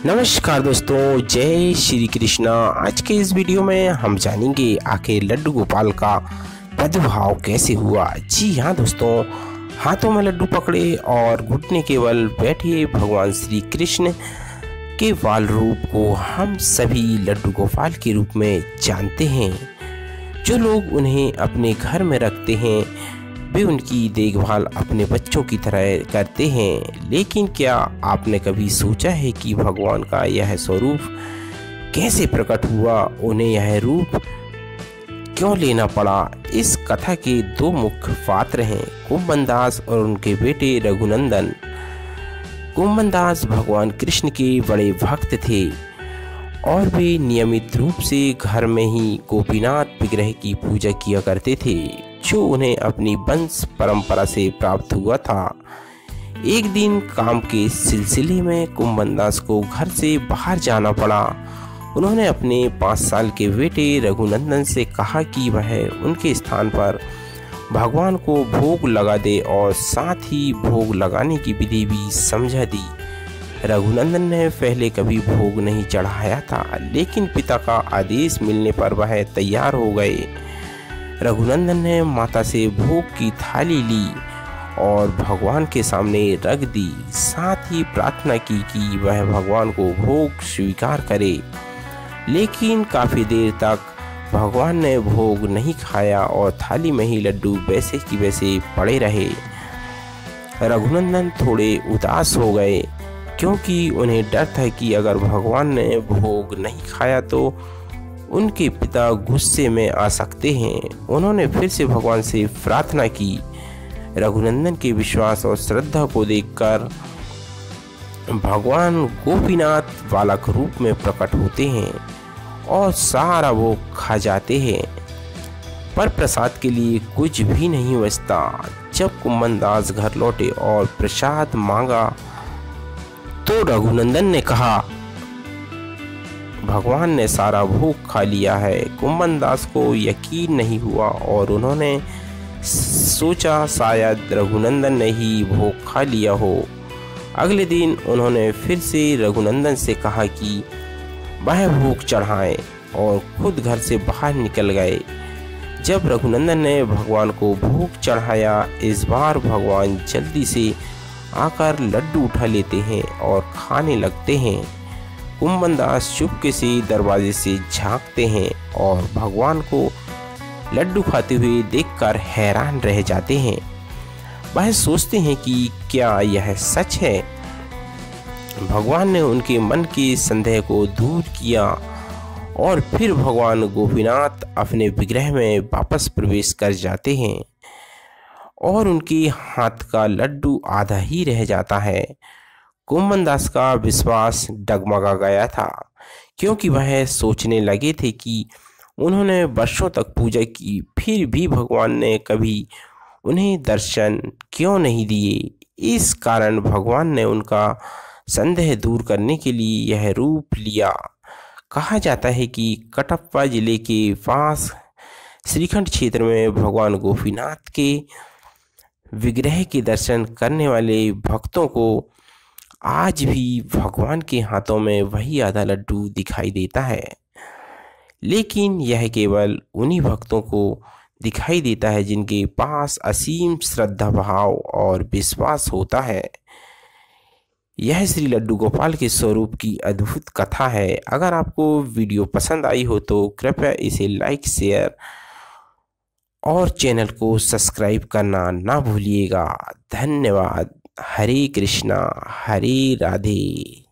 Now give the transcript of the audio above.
नमस्कार दोस्तों, जय श्री कृष्णा। आज के इस वीडियो में हम जानेंगे आखिर लड्डू गोपाल का प्रादुर्भाव कैसे हुआ। जी हाँ दोस्तों, हाथों में लड्डू पकड़े और घुटने के बल बैठे भगवान श्री कृष्ण के बाल रूप को हम सभी लड्डू गोपाल के रूप में जानते हैं। जो लोग उन्हें अपने घर में रखते हैं वे उनकी देखभाल अपने बच्चों की तरह करते हैं। लेकिन क्या आपने कभी सोचा है कि भगवान का यह स्वरूप कैसे प्रकट हुआ, उन्हें यह रूप क्यों लेना पड़ा? इस कथा के दो मुख्य पात्र हैं, कुंभनदास और उनके बेटे रघुनंदन। कुंभनदास भगवान कृष्ण के बड़े भक्त थे और वे नियमित रूप से घर में ही गोपीनाथ विग्रह की पूजा किया करते थे, जो उन्हें अपनी वंश परंपरा से प्राप्त हुआ था। एक दिन काम के सिलसिले में कुंभनदास को घर से बाहर जाना पड़ा। उन्होंने अपने 5 साल के बेटे रघुनंदन से कहा कि वह उनके स्थान पर भगवान को भोग लगा दे और साथ ही भोग लगाने की विधि भी समझा दी। रघुनंदन ने पहले कभी भोग नहीं चढ़ाया था, लेकिन पिता का आदेश मिलने पर वह तैयार हो गए। रघुनंदन ने माता से भोग की थाली ली और भगवान के सामने रख दी। साथ ही प्रार्थना की कि वह भगवान को भोग स्वीकार करे। लेकिन काफ़ी देर तक भगवान ने भोग नहीं खाया और थाली में ही लड्डू वैसे की वैसे पड़े रहे। रघुनंदन थोड़े उदास हो गए, क्योंकि उन्हें डर था कि अगर भगवान ने भोग नहीं खाया तो उनके पिता गुस्से में आ सकते हैं। उन्होंने फिर से भगवान से प्रार्थना की। रघुनंदन के विश्वास और श्रद्धा को देखकर भगवान गोपीनाथ बालक रूप में प्रकट होते हैं और सारा भोग खा जाते हैं, पर प्रसाद के लिए कुछ भी नहीं बचता। जब कुंभनदास घर लौटे और प्रसाद मांगा तो रघुनंदन ने कहा, भगवान ने सारा भोग खा लिया है। कुंभनदास को यकीन नहीं हुआ और उन्होंने सोचा शायद रघुनंदन ने ही भोग खा लिया हो। अगले दिन उन्होंने फिर से रघुनंदन से कहा कि वह भोग चढ़ाएं और खुद घर से बाहर निकल गए। जब रघुनंदन ने भगवान को भोग चढ़ाया, इस बार भगवान जल्दी से आकर लड्डू उठा लेते हैं और खाने लगते हैं। कुंभनदास चुपके से दरवाजे से झांकते हैं और भगवान को लड्डू खाते हुए देखकर हैरान रह जाते हैं। वह सोचते हैं कि क्या यह सच है? भगवान ने उनके मन के संदेह को दूर किया और फिर भगवान गोपीनाथ अपने विग्रह में वापस प्रवेश कर जाते हैं और उनके हाथ का लड्डू आधा ही रह जाता है। कुंभनदास का विश्वास डगमगा गया था, क्योंकि वह सोचने लगे थे कि उन्होंने वर्षों तक पूजा की, फिर भी भगवान ने कभी उन्हें दर्शन क्यों नहीं दिए। इस कारण भगवान ने उनका संदेह दूर करने के लिए यह रूप लिया। कहा जाता है कि कटप्पा जिले के पास श्रीखंड क्षेत्र में भगवान गोपीनाथ के विग्रह के दर्शन करने वाले भक्तों को आज भी भगवान के हाथों में वही आधा लड्डू दिखाई देता है। लेकिन यह केवल उन्हीं भक्तों को दिखाई देता है जिनके पास असीम श्रद्धा भाव और विश्वास होता है। यह श्री लड्डू गोपाल के स्वरूप की अद्भुत कथा है। अगर आपको वीडियो पसंद आई हो तो कृपया इसे लाइक, शेयर और चैनल को सब्सक्राइब करना ना भूलिएगा। धन्यवाद। हरे कृष्णा, हरे राधे।